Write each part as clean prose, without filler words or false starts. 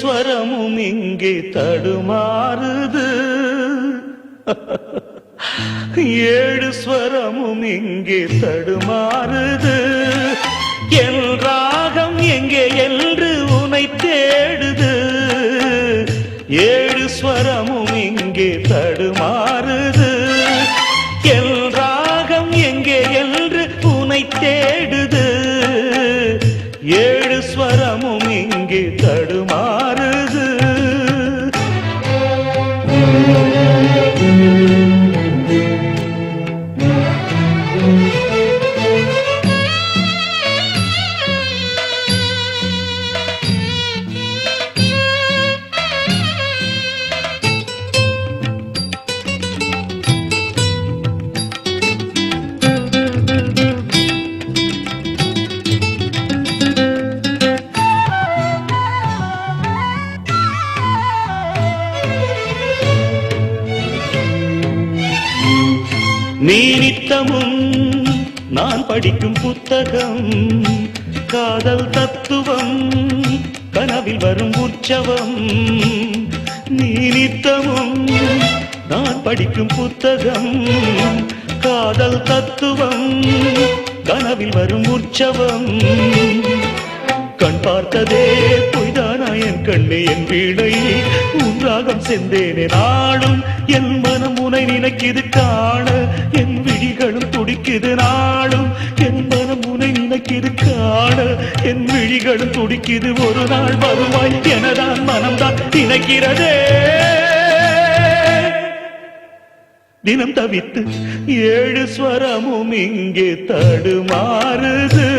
ஸ்வரமும் இங்கே தடுமாறுது. ஏழு ஸ்வரமும் இங்கே தடுமாறுது. என் ராகம் எங்கே என்று உனை தேடுது. ஏழு ஸ்வரமும் இங்கே தடுமாறுது. என் ராகம் எங்கே என்று உனை தேடுது. ஏழு ஸ்வரமும் இங்கே தடுமாறுது. நீ நித்தமும் நான் படிக்கும் புத்தகம், காதல் தத்துவம் கனவில் வரும் உற்சவம். நீ நித்தமும் நான் படிக்கும் புத்தகம், காதல் தத்துவம் கனவில் வரும் உற்சவம். கண் பார்த்ததே பொய்தானா என் கண்ணே என் வீணை உன்றாகம் சென்றேனே நாளும். என் மனம் உனை நினைக்குது காண என் விழிகளும் துடிக்குது நாளும். என் மனம் உனை நினைக்குது காண என் விழிகளும் துடிக்குது. ஒரு நாள் வருவாய் எனதான் மனம்தான் நினைக்கிறதே. தினம் தவித்து ஏழு ஸ்வரமும் இங்கே தடுமாறுது.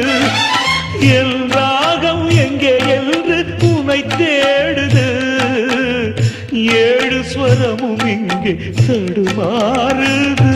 என் ராகம் எங்கே என்று உனை தேடுது. ஏழு ஸ்வரமும் இங்கே தடுமாறுது.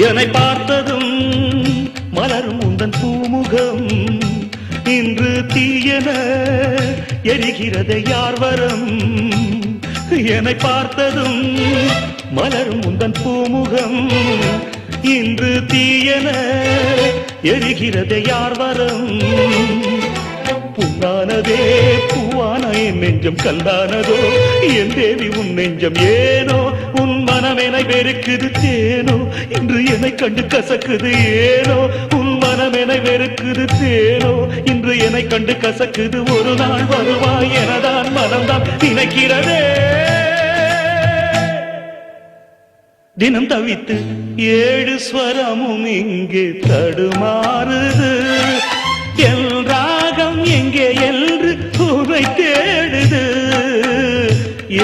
என்னை பார்த்ததும் மலரும் உந்தன் பூமுகம், இன்று தீயன எரிகிறது யார் வரம். என்னை பார்த்ததும் மலரும் உந்தன் பூமுகம், இன்று தீயன எரிகிறது யார் வரம். புண்ணானதே பூவான என் நெஞ்சம் கல்லானதோ, என் தேவி உன் நெஞ்சம் ஏனோ. உன் மனம் என்னை வெறுக்குது தேனோ, இன்று என்னை கண்டு கசக்குது ஏனோ. உன் மனம் என்னை வெறுக்குது தேனோ, இன்று என்னை கண்டு கசக்குது. ஒரு நாள் வருவாய் எனதான் மனம்தான் நினைக்கிறதே. தினம் தவித்து ஏழு ஸ்வரமும் இங்கே தடுமாறுது. என் ராகம் எங்கே என்று உனை தேடுது.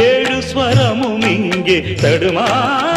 ஏழு ஸ்வரமும் இங்கே தடுமாறுது.